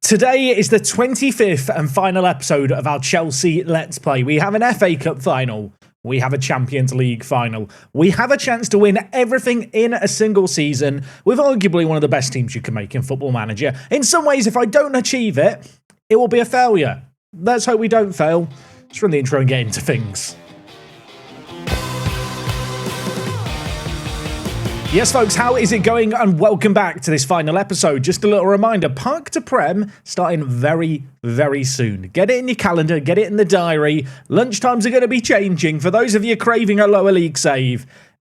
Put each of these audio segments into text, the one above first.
Today is the 25th and final episode of our Chelsea Let's Play. We have an FA Cup final. We have a Champions League final. We have a chance to win everything in a single season with arguably one of the best teams you can make in Football Manager. In some ways, if I don't achieve it, it will be a failure. Let's hope we don't fail. Let's run the intro and get into things. Yes, folks, how is it going? And welcome back to this final episode. Just a little reminder, Park to Prem starting very, very soon. Get it in your calendar, get it in the diary. Lunchtimes are going to be changing. For those of you craving a lower league save,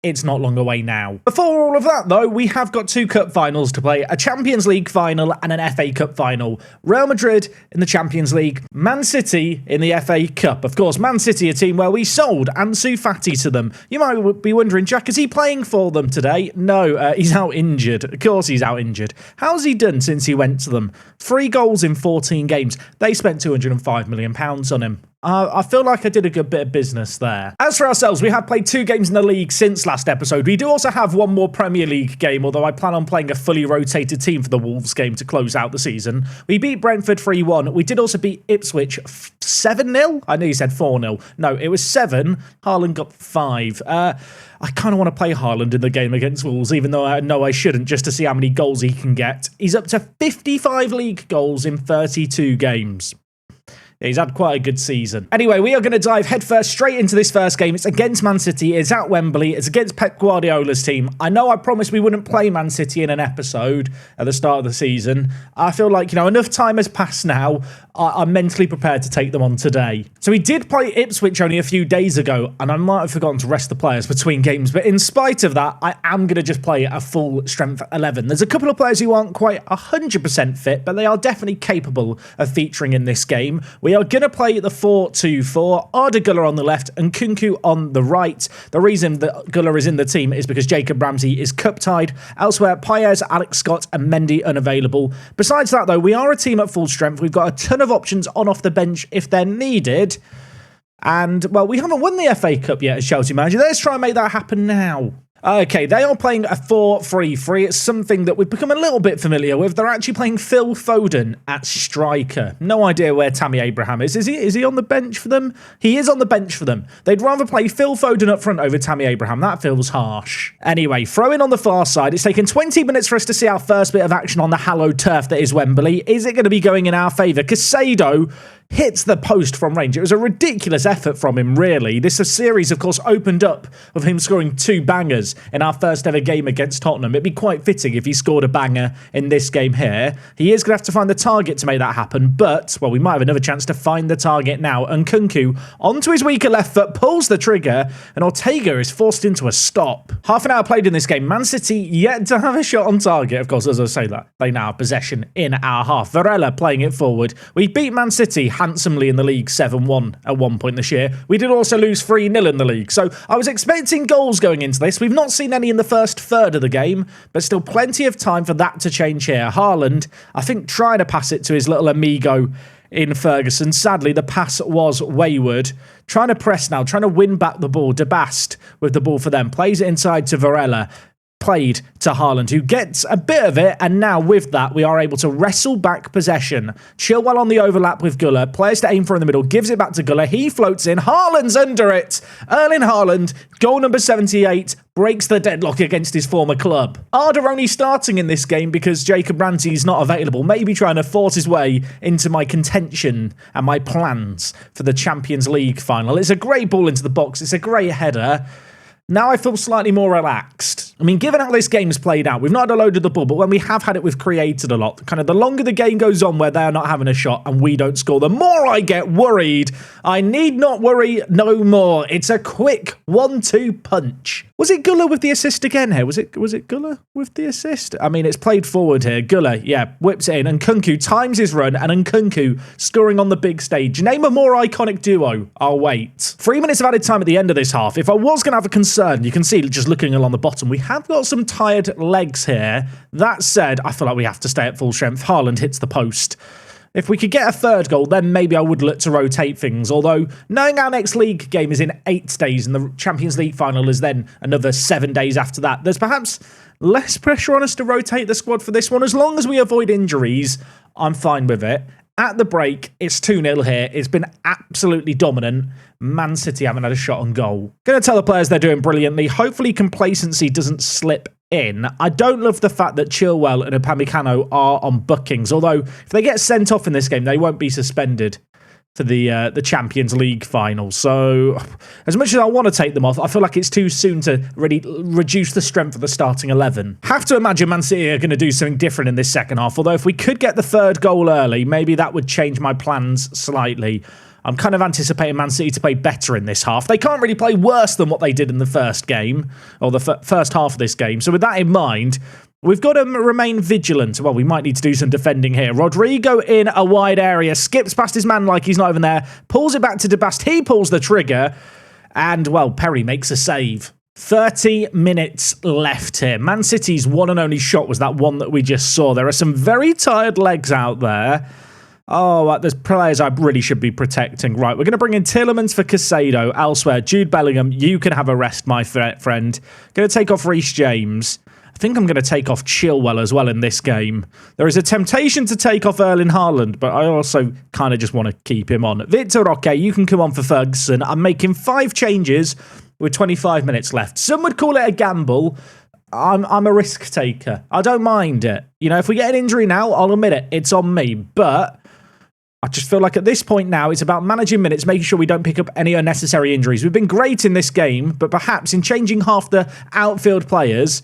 it's not long away now. Before all of that, though, we have got two cup finals to play, a Champions League final and an FA Cup final. Real Madrid in the Champions League, Man City in the FA Cup. Of course, Man City, a team where we sold Ansu Fati to them. You might be wondering, Jack, is he playing for them today? No, he's out injured. Of course he's out injured. How's he done since he went to them? 3 goals in 14 games. They spent £205 million on him. I feel like I did a good bit of business there. As for ourselves, we have played 2 games in the league since last episode. We do also have one more Premier League game, although I plan on playing a fully rotated team for the Wolves game to close out the season. We beat Brentford 3-1. We did also beat Ipswich 7-0. I know you said 4-0. No, it was 7. Haaland got 5. I kind of want to play Haaland in the game against Wolves, even though I know I shouldn't, just to see how many goals he can get. He's up to 55 league goals in 32 games. He's had quite a good season. Anyway, we are going to dive headfirst straight into this first game. It's against Man City. It's at Wembley. It's against Pep Guardiola's team. I know I promised we wouldn't play Man City in an episode at the start of the season. I feel like, enough time has passed now. I'm mentally prepared to take them on today. So we did play Ipswich only a few days ago, and I might have forgotten to rest the players between games. But in spite of that, I am going to just play a full strength 11. There's a couple of players who aren't quite 100% fit, but they are definitely capable of featuring in this game. We are going to play the 4-2-4, Arda Güler on the left and Kunku on the right. The reason that Güler is in the team is because Jacob Ramsey is cup-tied. Elsewhere, Paez, Alex Scott and Mendy unavailable. Besides that, though, we are a team at full strength. We've got a ton of options on off the bench if they're needed. And, well, we haven't won the FA Cup yet as Chelsea manager. Let's try and make that happen now. Okay, they are playing a 4-3-3. It's something that we've become a little bit familiar with. They're actually playing Phil Foden at striker. No idea where Tammy Abraham is. Is he on the bench for them? He is on the bench for them. They'd rather play Phil Foden up front over Tammy Abraham. That feels harsh. Anyway, throw in on the far side. It's taken 20 minutes for us to see our first bit of action on the hallowed turf that is Wembley. Is it going to be going in our favour? Casado hits the post from range. It was a ridiculous effort from him, really. This series, of course, opened up with him scoring 2 bangers in our first ever game against Tottenham. It'd be quite fitting if he scored a banger in this game here. He is going to have to find the target to make that happen, but, well, we might have another chance to find the target now. And Kunku, onto his weaker left foot, pulls the trigger, and Ortega is forced into a stop. Half an hour played in this game. Man City yet to have a shot on target. Of course, as I say that, they now have possession in our half. Varela playing it forward. We beat Man City handsomely in the league 7-1 at one point this year. We did also lose 3-0 in the league, so I was expecting goals going into this. We've not seen any in the first third of the game, but still plenty of time for that to change here. Haaland, I think, trying to pass it to his little amigo in Ferguson. Sadly, the pass was wayward. Trying to press now, trying to win back the ball. De Bast with the ball for them. Plays it inside to Varela. Played to Haaland, who gets a bit of it, and now with that, we are able to wrestle back possession. Chilwell on the overlap with Güler, players to aim for in the middle, gives it back to Güler, he floats in, Haaland's under it! Erling Haaland, goal number 78, breaks the deadlock against his former club. Arda only starting in this game because Jacob Ramsey is not available, maybe trying to force his way into my contention and my plans for the Champions League final. It's a great ball into the box, it's a great header. Now I feel slightly more relaxed. I mean, given how this game's played out, we've not had a load of the ball, but when we have had it, we've created a lot. Kind of the longer the game goes on where they're not having a shot and we don't score, the more I get worried. I need not worry no more. It's a quick 1-2 punch. Was it Güler with the assist again here? Was it Güler with the assist? I mean, it's played forward here. Güler, yeah, whips it in. And Kunku times his run. And Kunku scoring on the big stage. Name a more iconic duo. I'll wait. 3 minutes of added time at the end of this half. If I was going to have a concern, you can see just looking along the bottom, we have got some tired legs here. That said, I feel like we have to stay at full strength. Haaland hits the post. If we could get a third goal, then maybe I would look to rotate things. Although, knowing our next league game is in 8 days and the Champions League final is then another 7 days after that, there's perhaps less pressure on us to rotate the squad for this one. As long as we avoid injuries, I'm fine with it. At the break, it's 2-0 here. It's been absolutely dominant. Man City haven't had a shot on goal. Going to tell the players they're doing brilliantly. Hopefully complacency doesn't slip in. I don't love the fact that Chilwell and Upamecano are on bookings, although if they get sent off in this game, they won't be suspended for the Champions League final. So as much as I want to take them off, I feel like it's too soon to really reduce the strength of the starting 11. Have to imagine Man City are going to do something different in this second half, although if we could get the third goal early, maybe that would change my plans slightly. I'm kind of anticipating Man City to play better in this half. They can't really play worse than what they did in the first game, or the first half of this game. So with that in mind, we've got to remain vigilant. Well, we might need to do some defending here. Rodrigo in a wide area, skips past his man like he's not even there, pulls it back to De Bast. He pulls the trigger, and, well, Perry makes a save. 30 minutes left here. Man City's one and only shot was that one that we just saw. There are some very tired legs out there. Oh, there's players I really should be protecting. Right, we're going to bring in Tielemans for Caicedo. Elsewhere, Jude Bellingham, you can have a rest, my friend. Going to take off Reece James. I think I'm going to take off Chilwell as well in this game. There is a temptation to take off Erling Haaland, but I also kind of just want to keep him on. Victor Roque, you can come on for Ferguson. I'm making 5 changes with 25 minutes left. Some would call it a gamble. I'm a risk taker. I don't mind it. You know, if we get an injury now, I'll admit it. It's on me, but I just feel like at this point now, it's about managing minutes, making sure we don't pick up any unnecessary injuries. We've been great in this game, but perhaps in changing half the outfield players,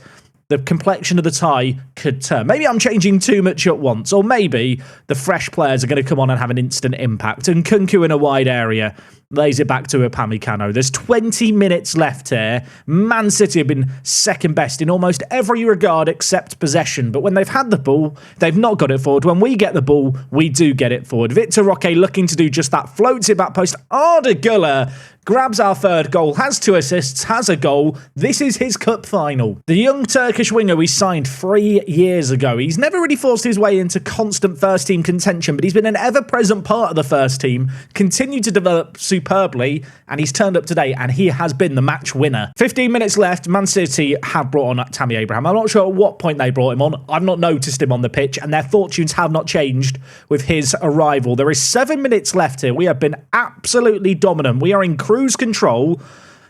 the complexion of the tie could turn. Maybe I'm changing too much at once, or maybe the fresh players are going to come on and have an instant impact. And Kunku in a wide area lays it back to Upamecano. There's 20 minutes left here. Man City have been second best in almost every regard except possession. But when they've had the ball, they've not got it forward. When we get the ball, we do get it forward. Victor Roque looking to do just that. Floats it back post. Arda Güler grabs our third goal, has 2 assists, has a goal. This is his cup final. The young Turkish winger we signed 3 years ago. He's never really forced his way into constant first team contention, but he's been an ever-present part of the first team, continued to develop superbly, and he's turned up today, and he has been the match winner. 15 minutes left. Man City have brought on Tammy Abraham. I'm not sure at what point they brought him on. I've not noticed him on the pitch, and their fortunes have not changed with his arrival. There is 7 minutes left here. We have been absolutely dominant. We are in cruise control.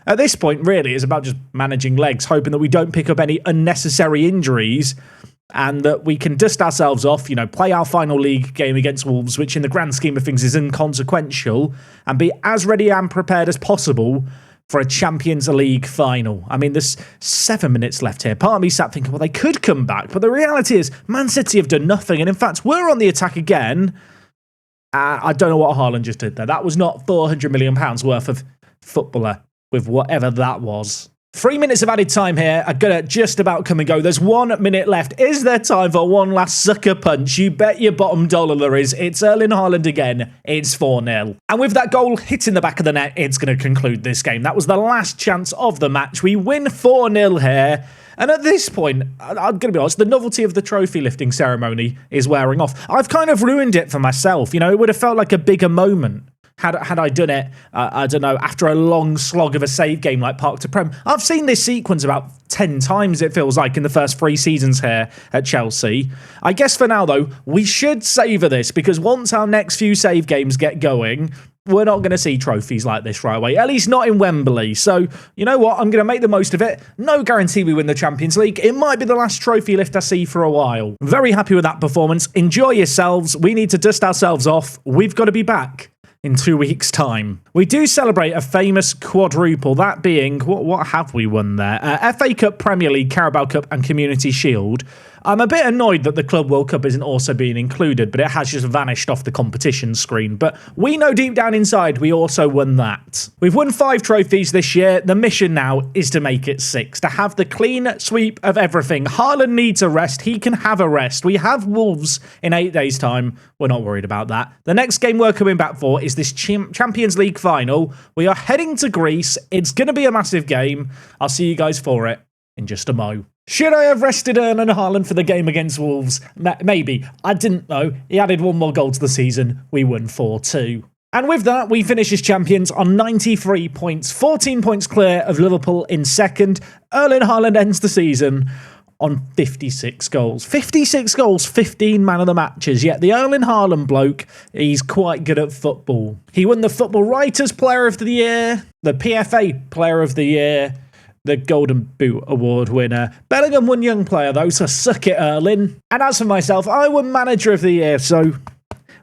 At this point, really, it's about just managing legs, hoping that we don't pick up any unnecessary injuries and that we can dust ourselves off, you know, play our final league game against Wolves, which in the grand scheme of things is inconsequential, and be as ready and prepared as possible for a Champions League final. I mean, there's 7 minutes left here. Part of me sat thinking, well, they could come back, but the reality is Man City have done nothing, and in fact, we're on the attack again. I don't know what Haaland just did there. That was not £400 million worth of footballer with whatever that was. 3 minutes of added time here are going to just about come and go. There's 1 minute left. Is there time for one last sucker punch? You bet your bottom dollar there is. It's Erling Haaland again. It's 4-0. And with that goal hitting the back of the net, it's going to conclude this game. That was the last chance of the match. We win 4-0 here. And at this point, I'm going to be honest, the novelty of the trophy lifting ceremony is wearing off. I've kind of ruined it for myself. You know, it would have felt like a bigger moment had I done it, I don't know, after a long slog of a save game like Park to Prem. I've seen this sequence about 10 times, it feels like, in the first 3 seasons here at Chelsea. I guess for now, though, we should savour this, because once our next few save games get going, we're not going to see trophies like this right away, at least not in Wembley. So, you know what? I'm going to make the most of it. No guarantee we win the Champions League. It might be the last trophy lift I see for a while. Very happy with that performance. Enjoy yourselves. We need to dust ourselves off. We've got to be back in 2 weeks' time. We do celebrate a famous quadruple, that being, what have we won there? FA Cup, Premier League, Carabao Cup and Community Shield. I'm a bit annoyed that the Club World Cup isn't also being included, but it has just vanished off the competition screen. But we know deep down inside we also won that. We've won 5 trophies this year. The mission now is to make it 6, to have the clean sweep of everything. Haaland needs a rest. He can have a rest. We have Wolves in 8 days' time. We're not worried about that. The next game we're coming back for is this Champions League final. We are heading to Greece. It's going to be a massive game. I'll see you guys for it in just a mo. Should I have rested Erling Haaland for the game against Wolves? Maybe. I didn't though. He added one more goal to the season. We won 4-2. And with that, we finish as champions on 93 points, 14 points clear of Liverpool in second. Erling Haaland ends the season on 56 goals. 56 goals, 15 man of the matches. Yet the Erling Haaland bloke, he's quite good at football. He won the Football Writers Player of the Year, the PFA Player of the Year, the Golden Boot Award winner. Bellingham won Young Player though, so suck it, Erling. And as for myself, I won Manager of the Year, so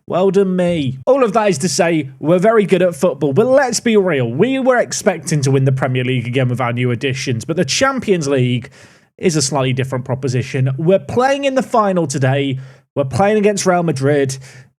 well done me. All of that is to say, we're very good at football, but let's be real. We were expecting to win the Premier League again with our new additions, but the Champions League is a slightly different proposition. We're playing in the final today. We're playing against Real Madrid,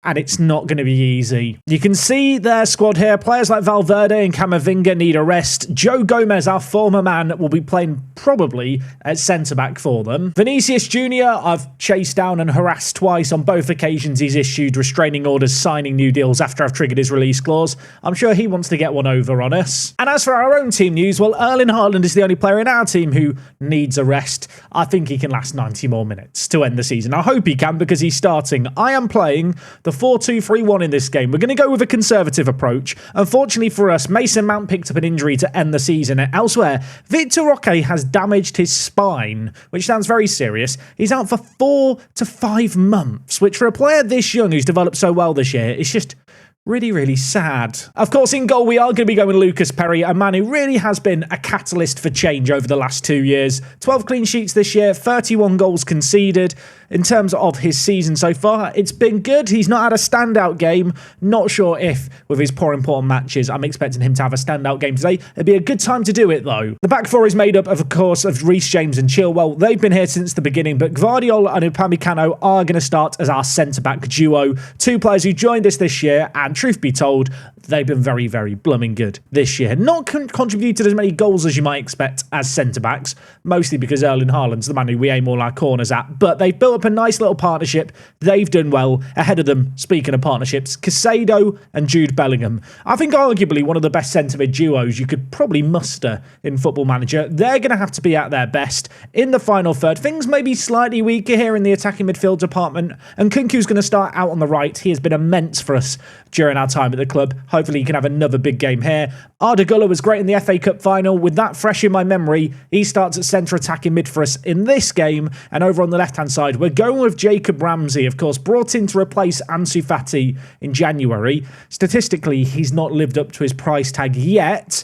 and it's not going to be easy. You can see their squad here. Players like Valverde and Camavinga need a rest. Joe Gomez, our former man, will be playing probably at centre-back for them. Vinicius Jr., I've chased down and harassed twice. On both occasions, he's issued restraining orders, signing new deals after I've triggered his release clause. I'm sure he wants to get one over on us. And as for our own team news, well, Erling Haaland is the only player in our team who needs a rest. I think he can last 90 more minutes to end the season. I hope he can because he's starting. I am playing the 4-2-3-1 in this game. We're going to go with a conservative approach. Unfortunately for us, Mason Mount picked up an injury to end the season. Elsewhere, Victor Roque has damaged his spine, which sounds very serious. He's out for 4 to 5 months, which for a player this young who's developed so well this year, is just really, really sad. Of course, in goal, we are going to be going Lucas Perry, a man who really has been a catalyst for change over the last 2 years. 12 clean sheets this year, 31 goals conceded. In terms of his season so far, it's been good. He's not had a standout game. Not sure if, with his poor important matches, I'm expecting him to have a standout game today. It'd be a good time to do it, though. The back four is made up, of course, of Reece James and Chilwell. They've been here since the beginning, but Guardiola and Upamecano are going to start as our centre-back duo. Two players who joined us this year, and truth be told, they've been very, very blooming good this year. Not contributed as many goals as you might expect as centre-backs, mostly because Erling Haaland's the man who we aim all our corners at, but they've built up a nice little partnership. They've done well. Ahead of them, speaking of partnerships, Caicedo and Jude Bellingham. I think arguably one of the best centre-mid duos you could probably muster in Football Manager. They're going to have to be at their best in the final third. Things may be slightly weaker here in the attacking midfield department, and Kunku's going to start out on the right. He has been immense for us during our time at the club. Hopefully he can have another big game here. Arda Güler was great in the FA Cup final. With that fresh in my memory, he starts at centre attacking mid for us in this game. And over on the left-hand side, we're going with Jacob Ramsey, of course, brought in to replace Ansu Fati in January. Statistically, he's not lived up to his price tag yet.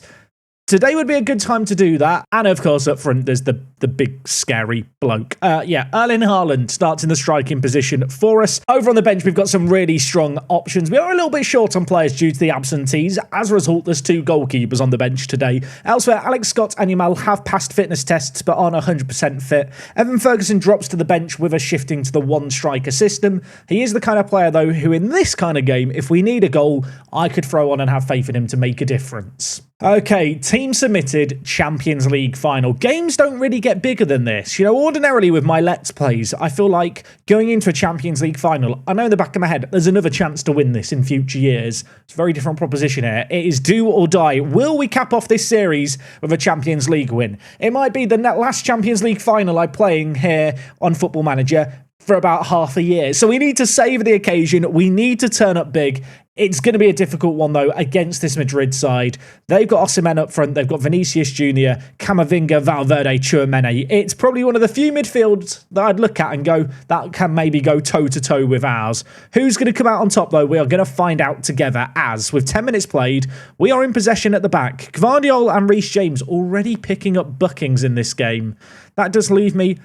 Today would be a good time to do that. And of course, up front, there's the big, scary bloke. Erling Haaland starts in the striking position for us. Over on the bench, we've got some really strong options. We are a little bit short on players due to the absentees. As a result, there's 2 goalkeepers on the bench today. Elsewhere, Alex Scott and Yamal have passed fitness tests, but aren't 100% fit. Evan Ferguson drops to the bench with us shifting to the one-striker system. He is the kind of player, though, who in this kind of game, if we need a goal, I could throw on and have faith in him to make a difference. Okay, team submitted Champions League final. Games don't really get bigger than this. You know, ordinarily with my Let's Plays, I feel like going into a Champions League final, I know in the back of my head, there's another chance to win this in future years. It's a very different proposition here. It is do or die. Will we cap off this series with a Champions League win? It might be the last Champions League final I'm playing here on Football Manager for about half a year. So we need to savour the occasion. We need to turn up big. It's going to be a difficult one, though, against this Madrid side. They've got Osimhen up front. They've got Vinicius Jr., Camavinga, Valverde, Tchouameni. It's probably one of the few midfields that I'd look at and go, that can maybe go toe-to-toe with ours. Who's going to come out on top, though? We are going to find out together as, with 10 minutes played, we are in possession at the back. Guardiola and Reece James already picking up bookings in this game. That does leave me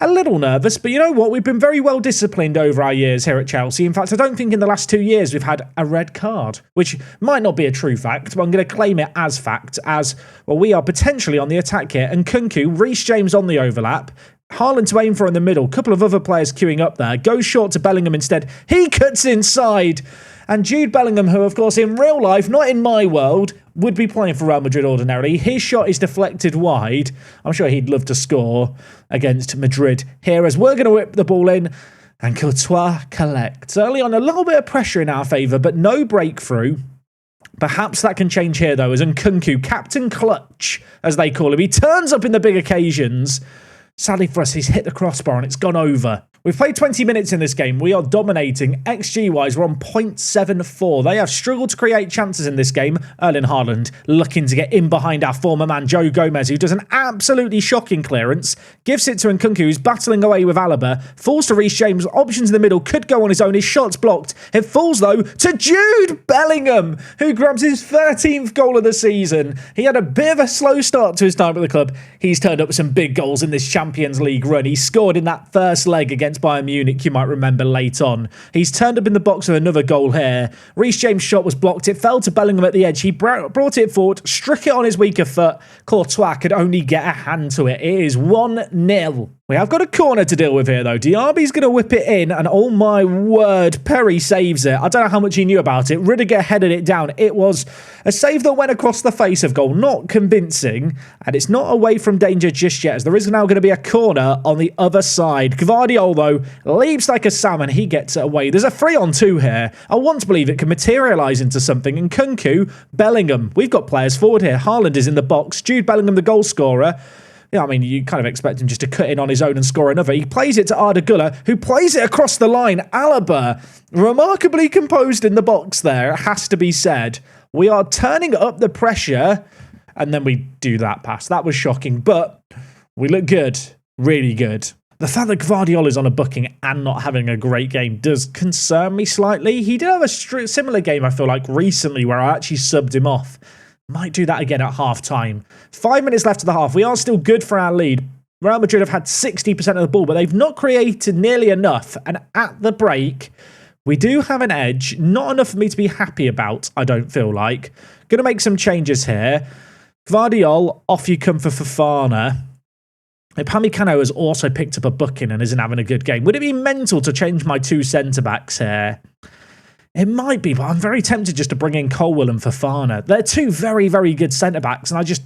a little nervous, but you know what? We've been very well disciplined over our years here at Chelsea. In fact, I don't think in the last 2 years we've had a red card, which might not be a true fact, but I'm going to claim it as fact, as, well, we are potentially on the attack here. And Kunku, Reece James on the overlap, Haaland to aim for in the middle, couple of other players queuing up there, goes short to Bellingham instead. He cuts inside. And Jude Bellingham, who, of course, in real life, not in my world, would be playing for Real Madrid ordinarily. His shot is deflected wide. I'm sure he'd love to score against Madrid here, as we're going to whip the ball in. And Courtois collects. Early on, a little bit of pressure in our favour, but no breakthrough. Perhaps that can change here, though, as Nkunku, Captain Clutch, as they call him, he turns up in the big occasions. Sadly for us, he's hit the crossbar and it's gone over. We've played 20 minutes in this game. We are dominating. XG-wise, we're on 0.74. They have struggled to create chances in this game. Erling Haaland looking to get in behind our former man, Joe Gomez, who does an absolutely shocking clearance. Gives it to Nkunku, who's battling away with Alaba. Falls to Reece James. Options in the middle. Could go on his own. His shot's blocked. It falls, though, to Jude Bellingham, who grabs his 13th goal of the season. He had a bit of a slow start to his time at the club. He's turned up with some big goals in this Champions League run. He scored in that first leg against Bayern Munich, you might remember late on. He's turned up in the box with another goal here. Reece James' shot was blocked. It fell to Bellingham at the edge. He brought it forward, struck it on his weaker foot. Courtois could only get a hand to it. It is 1-0. We have got a corner to deal with here, though. Diaby's going to whip it in, and oh my word, Perry saves it. I don't know how much he knew about it. Rudiger headed it down. It was a save that went across the face of goal. Not convincing, and it's not away from danger just yet, as there is now going to be a corner on the other side. Gvardiol, though, leaps like a salmon. He gets it away. There's a 3-on-2 here. I want to believe it can materialise into something. And Nkunku, Bellingham. We've got players forward here. Haaland is in the box. Jude Bellingham, the goal scorer. Yeah, I mean, you kind of expect him just to cut in on his own and score another. He plays it to Arda Güler, who plays it across the line. Alaba, remarkably composed in the box there, it has to be said. We are turning up the pressure, and then we do that pass. That was shocking, but we look good. Really good. The fact that Gvardiol is on a booking and not having a great game does concern me slightly. He did have a similar game, I feel like, recently, where I actually subbed him off. Might do that again at half-time. 5 minutes left of the half. We are still good for our lead. Real Madrid have had 60% of the ball, but they've not created nearly enough. And at the break, we do have an edge. Not enough for me to be happy about, I don't feel like. Going to make some changes here. Gvardiol, off you come for Fofana. Upamecano has also picked up a booking and isn't having a good game. Would it be mental to change my two centre-backs here? It might be, but I'm very tempted just to bring in Colwill and Fofana. They're two very, very good centre-backs, and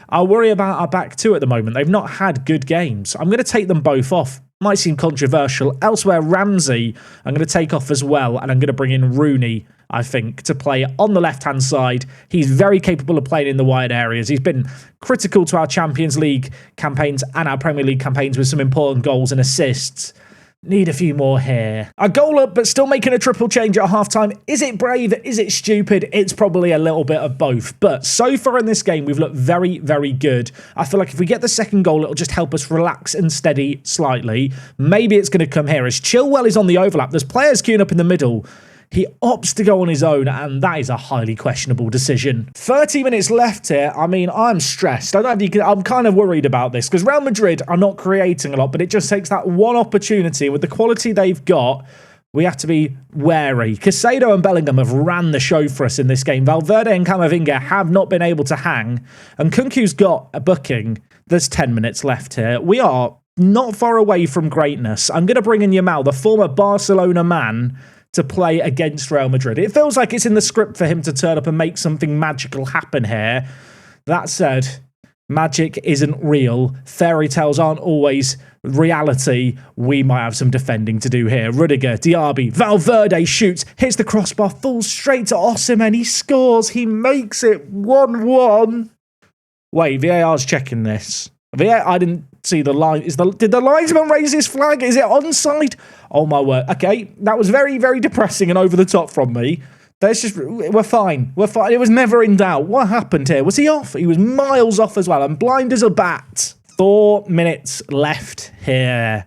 I worry about our back two at the moment. They've not had good games. I'm going to take them both off. Might seem controversial. Elsewhere, Ramsey, I'm going to take off as well, and I'm going to bring in Rooney, I think, to play on the left-hand side. He's very capable of playing in the wide areas. He's been critical to our Champions League campaigns and our Premier League campaigns with some important goals and assists. Need a few more here. A goal up, but still making a triple change at half-time. Is it brave? Is it stupid? It's probably a little bit of both. But so far in this game, we've looked very, very good. I feel like if we get the second goal, it'll just help us relax and steady slightly. Maybe it's going to come here. As Chilwell is on the overlap, there's players queuing up in the middle. He opts to go on his own, and that is a highly questionable decision. 30 minutes left here. I mean, I'm stressed. I'm kind of worried about this, because Real Madrid are not creating a lot, but it just takes that one opportunity. With the quality they've got, we have to be wary. Caicedo and Bellingham have ran the show for us in this game. Valverde and Camavinga have not been able to hang, and Nkunku's got a booking. There's 10 minutes left here. We are not far away from greatness. I'm going to bring in Yamal, the former Barcelona man, to play against Real Madrid. It feels like it's in the script for him to turn up and make something magical happen here. That said, magic isn't real. Fairy tales aren't always reality. We might have some defending to do here. Rudiger, Diaby, Valverde shoots, hits the crossbar, falls straight to Osimhen. He scores. He makes it 1-1. Wait, VAR's checking this. I didn't see the line. Did the linesman raise his flag? Is it onside? Oh my word. Okay, that was very, very depressing and over the top from me. We're fine. We're fine. It was never in doubt. What happened here? Was he off? He was miles off as well. I'm blind as a bat. 4 minutes left here.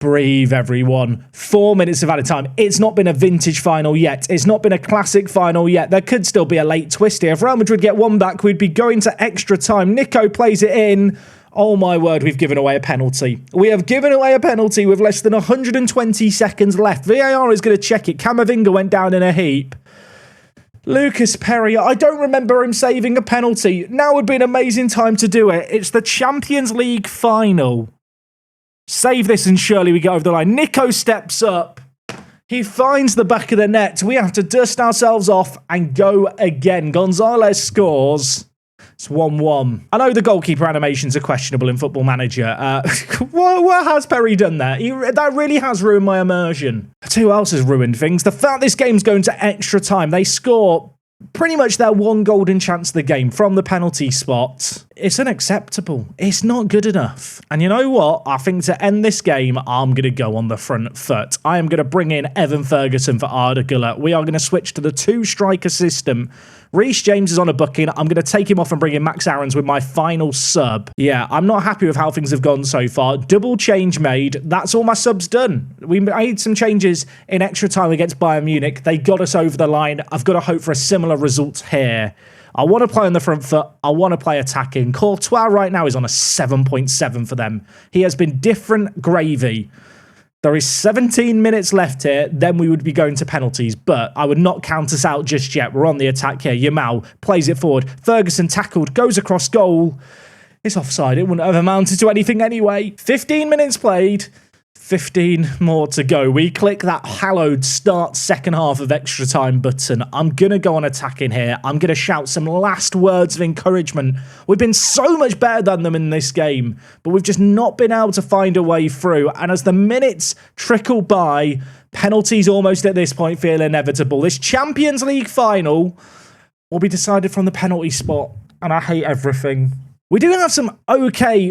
Breathe, everyone. 4 minutes of added time. It's not been a vintage final yet. It's not been a classic final yet. There could still be a late twist here. If Real Madrid get one back, we'd be going to extra time. Nico plays it in. Oh my word, we've given away a penalty. We have given away a penalty with less than 120 seconds left. VAR is going to check it. Camavinga went down in a heap. Lucas Perry, I don't remember him saving a penalty. Now would be an amazing time to do it. It's the Champions League final. Save this and surely we get over the line. Nico steps up. He finds the back of the net. We have to dust ourselves off and go again. Gonzalez scores. It's 1-1. I know the goalkeeper animations are questionable in Football Manager. What has Perry done there? That really has ruined my immersion. Who else has ruined things? The fact this game's going to extra time. They score pretty much their one golden chance of the game from the penalty spot. It's unacceptable. It's not good enough. And you know what? I think to end this game, I'm going to go on the front foot. I am going to bring in Evan Ferguson for Arda Güler. We are going to switch to the 2-striker system. Reece James is on a booking. I'm going to take him off and bring in Max Aarons with my final sub. Yeah, I'm not happy with how things have gone so far. Double change made. That's all my subs done. We made some changes in extra time against Bayern Munich. They got us over the line. I've got to hope for a similar result here. I want to play on the front foot. I want to play attacking. Courtois right now is on a 7.7 for them. He has been different gravy. There is 17 minutes left here, then we would be going to penalties, but I would not count us out just yet. We're on the attack here. Yamal plays it forward. Ferguson tackled, goes across goal. It's offside. It wouldn't have amounted to anything anyway. 15 minutes played. 15 more to go. We click that hallowed start second half of extra time button. I'm going to go on attacking here. I'm going to shout some last words of encouragement. We've been so much better than them in this game, but we've just not been able to find a way through. And as the minutes trickle by, penalties almost at this point feel inevitable. This Champions League final will be decided from the penalty spot, and I hate everything. We do have some okay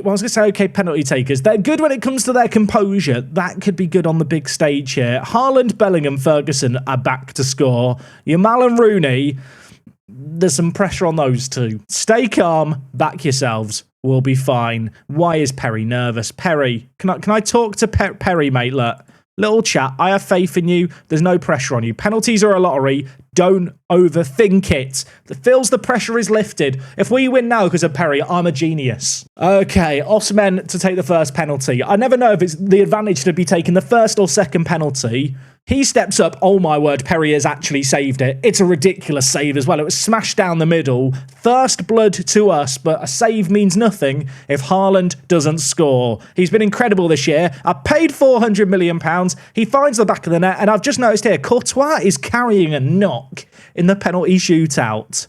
penalty takers. They're good when it comes to their composure. That could be good on the big stage here. Haaland, Bellingham, Ferguson are back to score. Yamal and Rooney, there's some pressure on those two. Stay calm, back yourselves. We'll be fine. Why is Perry nervous? Perry, can I talk to Perry, mate? Look, little chat. I have faith in you. There's no pressure on you. Penalties are a lottery. Don't overthink it. It feels the pressure is lifted. If we win now because of Perry, I'm a genius. Okay, Osimhen to take the first penalty. I never know if it's the advantage to be taking the first or second penalty. He steps up. Oh my word, Perry has actually saved it. It's a ridiculous save as well. It was smashed down the middle. First blood to us, but a save means nothing if Haaland doesn't score. He's been incredible this year. I paid £400 million. He finds the back of the net, and I've just noticed here, Courtois is carrying a knock in the penalty shootout.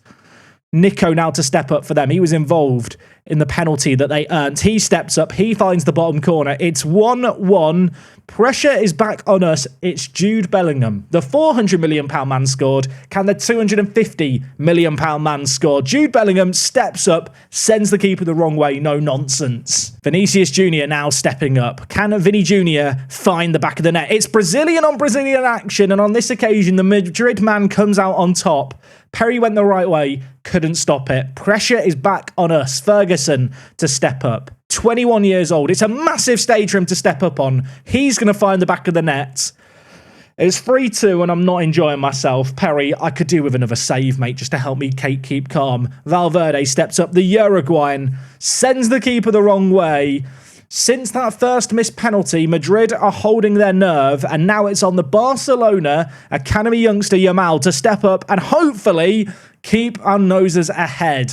Nico now to step up for them. He was involved in the penalty that they earned. He steps up. He finds the bottom corner. It's 1-1. Pressure is back on us. It's Jude Bellingham. The £400 million man scored. Can the £250 million man score? Jude Bellingham steps up, sends the keeper the wrong way. No nonsense. Vinicius Jr. now stepping up. Can Vinny Jr. find the back of the net? It's Brazilian on Brazilian action, and on this occasion, the Madrid man comes out on top. Perry went the right way, couldn't stop it. Pressure is back on us. Ferguson to step up. 21 years old. It's a massive stage for him to step up on. He's going to find the back of the net. It's 3-2 and I'm not enjoying myself. Perry, I could do with another save, mate, just to help me keep calm. Valverde steps up. The Uruguayan sends the keeper the wrong way. Since that first missed penalty, Madrid are holding their nerve, and now it's on the Barcelona Academy youngster Yamal to step up and hopefully keep our noses ahead.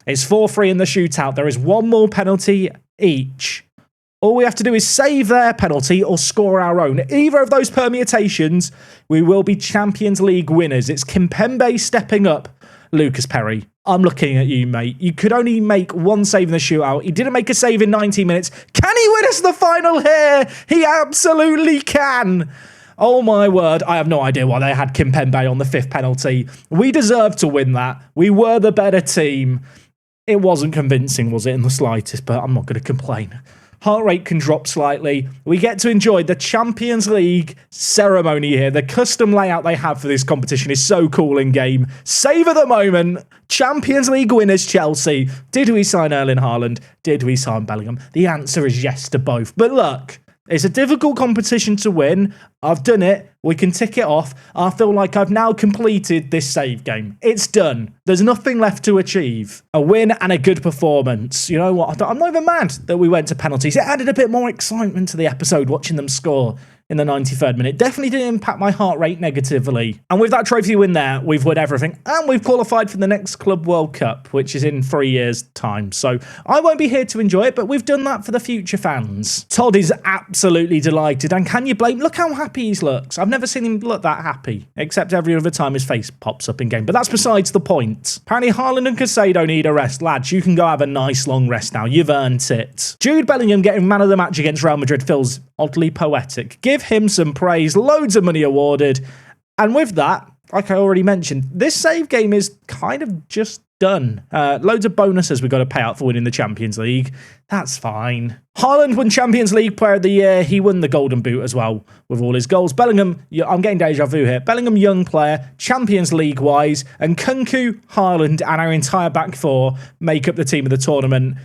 It's 4-3 in the shootout. There is one more penalty each. All we have to do is save their penalty or score our own. Either of those permutations, we will be Champions League winners. It's Kimpembe stepping up. Lucas Perry, I'm looking at you, mate. You could only make one save in the shootout. He didn't make a save in 90 minutes. Can he win us the final here? He absolutely can. Oh my word, I have no idea why they had Kimpembe on the 5th penalty. We deserved to win that. We were the better team. It wasn't convincing, was it, in the slightest, but I'm not going to complain. Heart rate can drop slightly. We get to enjoy the Champions League ceremony here. The custom layout they have for this competition is so cool in game. Savour the moment. Champions League winners Chelsea. Did we sign Erling Haaland? Did we sign Bellingham? The answer is yes to both. But look, it's a difficult competition to win. I've done it. We can tick it off. I feel like I've now completed this save game. It's done. There's nothing left to achieve. A win and a good performance. You know what? I'm not even mad that we went to penalties. It added a bit more excitement to the episode watching them score in the 93rd minute. Definitely didn't impact my heart rate negatively. And with that trophy win there, we've won everything. And we've qualified for the next Club World Cup, which is in 3 years' time. So I won't be here to enjoy it, but we've done that for the future fans. Todd is absolutely delighted. And can you blame? Look how happy he looks. I've never seen him look that happy, except every other time his face pops up in game. But that's besides the point. Apparently Haaland and Casado need a rest. Lads, you can go have a nice long rest now. You've earned it. Jude Bellingham getting man of the match against Real Madrid feels oddly poetic. Give him some praise, loads of money awarded, and with that, like I already mentioned, this save game is kind of just done. Loads of bonuses we've got to pay out for winning the Champions League. That's fine. Haaland won Champions League Player of the Year. He won the Golden Boot as well with all his goals. Bellingham, I'm getting deja vu here. Bellingham, young player, Champions League-wise, and Kunku, Haaland, and our entire back four make up the team of the tournament.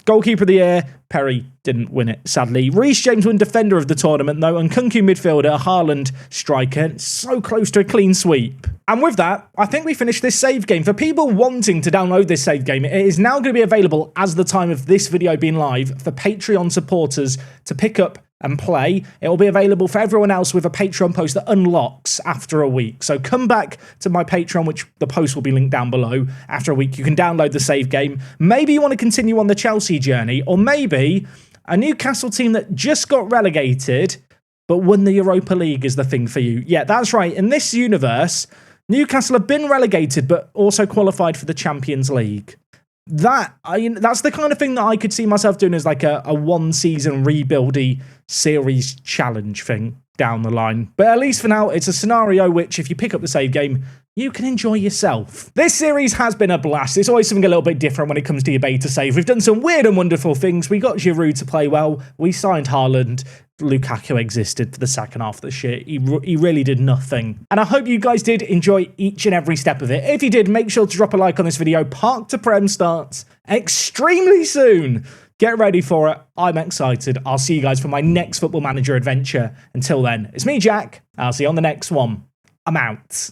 Goalkeeper of the Year, Perry didn't win it, sadly. Reece James won Defender of the tournament, though, and Kunku midfielder, Haaland striker. So close to a clean sweep. And with that, I think we finished this save game. For people wanting to download this save game, it is now going to be available as the time of this video being live for Patreon supporters to pick up and play. It will be available for everyone else with a Patreon post that unlocks after a week. So come back to my Patreon, which the post will be linked down below. After a week, you can download the save game. Maybe you want to continue on the Chelsea journey, or maybe a Newcastle team that just got relegated but won the Europa League is the thing for you. Yeah, that's right. In this universe, Newcastle have been relegated but also qualified for the Champions League. That's the kind of thing that I could see myself doing as like a one-season rebuildy series challenge thing down the line. But at least for now, it's a scenario which, if you pick up the save game, you can enjoy yourself. This series has been a blast. It's always something a little bit different when it comes to your beta save. We've done some weird and wonderful things. We got Giroud to play well. We signed Haaland. Lukaku existed for the second half of the shit. He really did nothing. And I hope you guys did enjoy each and every step of it. If you did, make sure to drop a like on this video. Park to Prem starts extremely soon. Get ready for it. I'm excited. I'll see you guys for my next Football Manager adventure. Until then, it's me, Jack. I'll see you on the next one. I'm out.